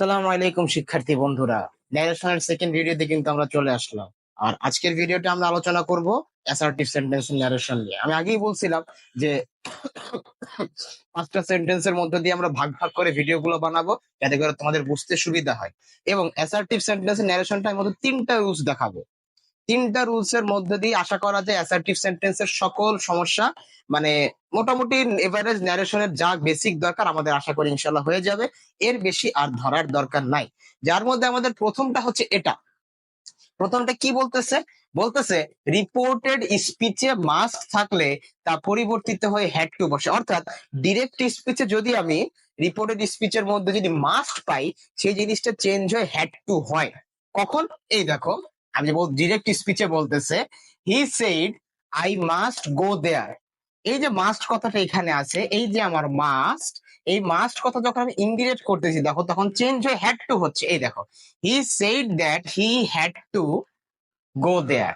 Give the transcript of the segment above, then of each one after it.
আসসালামু আলাইকুম শিক্ষার্থী বন্ধুরা। ন্যারেশনের সেকেন্ড ভিডিওতে কিন্তু আমরা চলে আসলাম। আর আজকের ভিডিওতে আমরা আলোচনা করব অ্যাসার্টিভ সেন্টেন্স ন্যারেশন নিয়ে। আমি আগেই বলছিলাম যে পাঁচটা সেন্টেন্সের মধ্যে দিয়ে আমরা ভাগ ভাগ করে ভিডিওগুলো বানাবো যাতে করে তোমাদের বুঝতে সুবিধা হয়। এবং অ্যাসার্টিভ সেন্টেন্স ন্যারেশনটার মধ্যে তিনটা রুলস দেখাবো। তিনটা রুলস এর মধ্যে দিয়ে আশা করা যায় অ্যাসার্টিভ সেন্টেন্সের সকল সমস্যা মানে মোটামুটি এভারেজ ন্যারেশনের যা বেসিক দরকার আমাদের আশা করি ইনশাল্লাহ হয়ে যাবে। এর বেশি আর ধরার দরকার নাই। যার মধ্যে আমাদের প্রথমটা হচ্ছে এটা। প্রথমটা কি বলতেছে? বলতেছে রিপোর্টেড স্পিচে মাস্ট থাকলে তা পরিবর্তিত হয়ে হ্যাড টু বসে। অর্থাৎ ডিরেক্ট স্পিচে যদি আমি রিপোর্টেড স্পিচের মধ্যে যদি মাস্ট পাই, সেই জিনিসটা চেঞ্জ হয়ে হ্যাড টু হয়। কখন? এই দেখো, আমি ডিরেক্ট স্পিচে বলতেছে he said I must go there. এই যে মাস্ট কথাটা এখানে আছে, এই যে আমার মাস্ট, এই মাস্ট কথা যখন আমি ইনডিরেক্ট করতেছি দেখো তখন চেঞ্জ হয়ে হ্যাড টু হচ্ছে। এই দেখো, he said that he had to go there.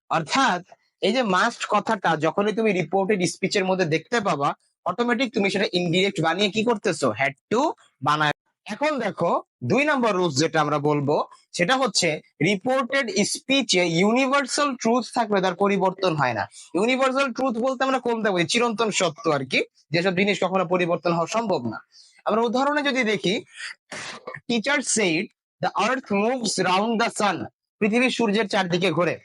অর্থাৎ এই যে মাস্ট কথাটা যখনই তুমি রিপোর্টেড স্পিচের মধ্যে দেখতে পাবা, অটোমেটিক তুমি সেটা ইনডিরেক্ট বানিয়ে কি করতেছো? হ্যাড টু বানায়। এখন দেখো, 2 নম্বর রুলস যেটা আমরা বলবো সেটা হচ্ছে রিপোর্টেড স্পিচে ইউনিভার্সাল ট্রুথ থাকলে তার পরিবর্তন হয় না। ইউনিভার্সাল ট্রুথ বলতে আমরা কোনটা বলি? চিরন্তন সত্য আর কি, যেসব জিনিস কখনো পরিবর্তন হওয়া সম্ভব না। আমরা উদাহরণে যদি দেখি, teacher said the earth moves round the sun. পৃথিবী সূর্যের চারদিকে ঘোরে।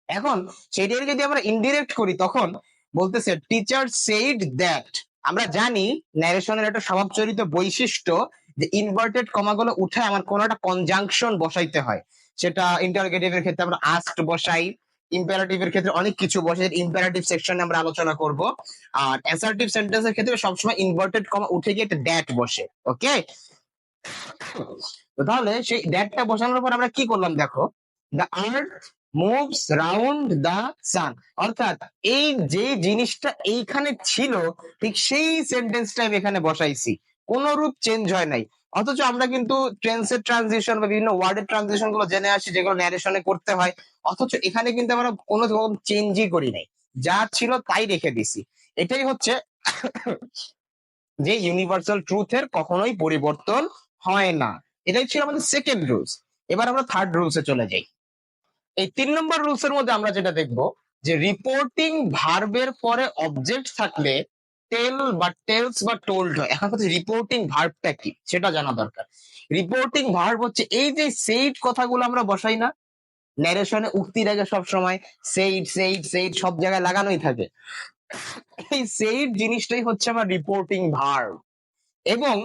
এখন সেটাকে যদি আমরা ইনডিরেক্ট করি তখন বলতেছে টিচার সেইড দ্যাট। আমরা জানি ন্যারেশনের একটা স্বভাবচরিত বৈশিষ্ট্য যে ইনভার্টেড কমাগুলো উঠে আমার কোন একটা কনজাংশন বসাইতে হয়। সেটা ইন্টারোগেটিভের ক্ষেত্রে আমরা আস্কড বসাই, ইম্পারেটিভের ক্ষেত্রে অনেক কিছু বসে, ইম্পারেটিভ সেকশনে আমরা আলোচনা করব। আর অ্যাসার্টিভ সেন্টেন্সের ক্ষেত্রে সবসময় ইনভার্টেড কমা উঠে গিয়ে একটা দ্যাট বসে। ওকে, তাহলে সেই দ্যাটটা বসানোর পর আমরা কি করলাম দেখো, the earth moves round the sun. অর্থাৎ এই যে জিনিসটা এইখানে ছিল ঠিক সেই সেন্টেন্সটা আমি এখানে বসাইছি, কোন রূপ চেঞ্জ হয় নাই। অথচ আমরা কিন্তু টেন্সের ট্রানজিশন বা বিভিন্ন ওয়ার্ডের ট্রানজিশন গুলো জেনে আসি যেগুলো ন্যারেশনে করতে হয়। অথচ এখানে কিন্তু আমরা কোনো রকম চেঞ্জই করি নাই, যা ছিল তাই রেখে দিছি। এটাই হচ্ছে যে ইউনিভার্সাল ট্রুথের কখনোই পরিবর্তন হয় না। এটাই ছিল আমাদের সেকেন্ড রুলস। এবার আমরা থার্ড রুলসে চলে যাই। এই 3 নম্বর রুলস এর মধ্যে আমরা যেটা দেখবো যে রিপোর্টিং ভার্বের পরে অবজেক্ট থাকলে টেল বা টেলস বা টোল্ড হয়। এখন হচ্ছে রিপোর্টিং ভার্বটা কি সেটা জানা দরকার। রিপোর্টিং ভার্ব হচ্ছে এই যে সেইড কথাগুলো আমরা বসাই না ন্যারেশনে, উক্তির আগে সব সময় সেইড সেইড সেইড সব জায়গায় লাগানোই থাকে। এই সেইড জিনিসটাই হচ্ছে আমার রিপোর্টিং ভার্ব। এবং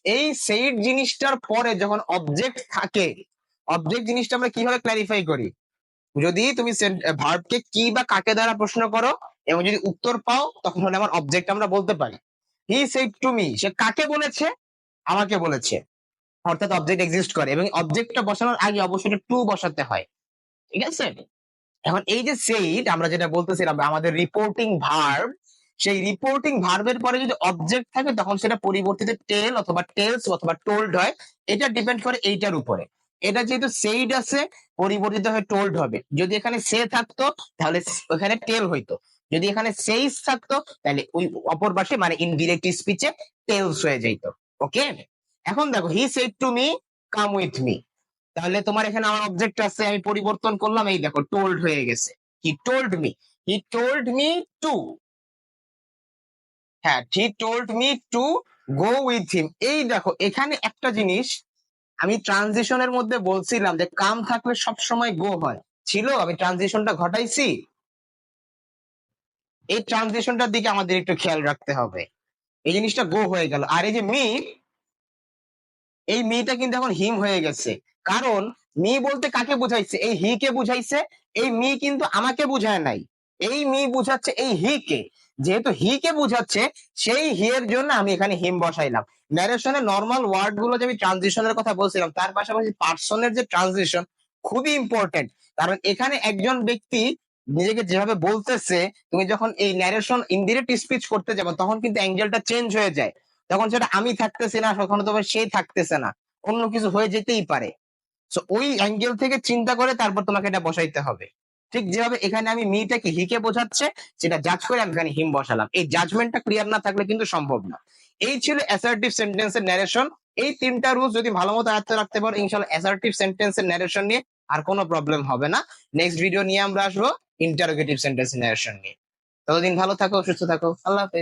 এই সেইড জিনিসটার পরে যখন অবজেক্ট থাকে, অবজেক্ট জিনিসটা আমরা কিভাবে ক্ল্যারিফাই করি? যদি তুমি ভার্বকে কি বা কাকে দ্বারা প্রশ্ন করো এবং যদি উত্তর পাও তখন হলে আমার অবজেক্ট আমরা বলতে পারি। হি সেড টু মি, সে কাকে বলেছে? আমাকে বলেছে। অর্থাৎ অবজেক্ট এক্সিস্ট করে এবং অবজেক্টটা বসানোর আগে অবশ্যই টু বসাতে হয়। ঠিক আছে? এখন এই যে সেইড আমরা যেটা বলতেছিলাম আমাদের রিপোর্টিং ভার্ব, সেই রিপোর্টিং ভার্বের পরে যদি অবজেক্ট থাকে তখন সেটা পরিবর্তিত টেল অথবা টেলস অথবা টোল্ড হয়। এটা ডিপেন্ড করে এইটার উপরে। এটা যেহেতু সেইড আছে, পরিবর্তিত হয়ে টোল্ড হবে। যদি এখানে সে থাকতো তাহলে ওখানে টেল হইতো। যদি এখানে সেইস থাকতো তাহলে ওই অপর পাশে মানে ইনডিরেক্ট স্পিচে টেলস হয়ে যাইতো। ওকে, এখন দেখো he said to me come with me. তাহলে তোমার এখানে আমার অবজেক্ট আছে, আমি পরিবর্তন করলাম, এই দেখো টোল্ড হয়ে গেছে। He told me, he told me to, হ্যাঁ he told me to go with him. এই দেখো এখানে একটা জিনিস আমি ট্রানজিশনের মধ্যে বলছিলাম যে কাম থাকলে সব সময় গো হয়, ছিল আমি ট্রানজিশনটা ঘটাইছি। এই ট্রানজিশনটার দিকে আমাদের একটু খেয়াল রাখতে হবে। এই জিনিসটা গো হয়ে গেল, আর এই যে মি, এই মিটা কিন্তু এখন হিম হয়ে গেছে। কারণ মি বলতে কাকে বুঝাইছে? এই হি কে বুঝাইছে। এই মি কিন্তু আমাকে বুঝায় নাই, এই মি বুঝাচ্ছে এই হি কে। যেহেতু হি কে বুঝাচ্ছে সেই হি এর জন্য আমি এখানে হিম বসাইলাম। ন্যারেশনে নর্মাল ওয়ার্ড গুলো যে আমি ট্রানজিশনের কথা বলছিলাম তার পাশাপাশি পার্সনের যে ট্রানজিশন খুবই ইম্পর্টেন্ট। কারণ এখানে একজন ব্যক্তি নিজেকে যেভাবে বলতেছে, তুমি যখন এই ন্যারেশন ইনডিরেক্ট স্পিচ করতে যাবে তখন কিন্তু অ্যাঙ্গেলটা চেঞ্জ হয়ে যায়। তখন সেটা আমি থাকতেছি না, কখনো তবে সে থাকতেছে না, অন্য কিছু হয়ে যেতেই পারে। সো ওই অ্যাঙ্গেল থেকে চিন্তা করে তারপর তোমাকে এটা বসাইতে হবে। ঠিক যেভাবে এখানে আমি মিটাকে হিকে বোঝাচ্ছে সেটা জাজ করে আমি এখানে হিম বসালাম। এই জাজমেন্টটা ক্লিয়ার না থাকলে কিন্তু সম্ভব না। এই ছিল অ্যাসার্টিভ সেন্টেন্সের ন্যারেশন। এই তিনটা রুলস যদি ভালো মতো আয়ত্তে রাখতে পারো, ইনশাআল্লাহ অ্যাসার্টিভ সেন্টেন্সের ন্যারেশন নিয়ে আর কোনো প্রবলেম হবে না। নেক্সট ভিডিও নিয়ে আমরা আসবো ইন্টারোগেটিভ সেন্টেন্সের ন্যারেশন নিয়ে। ততদিন ভালো থাকো, সুস্থ থাকো, আল্লাহ হাফেজ।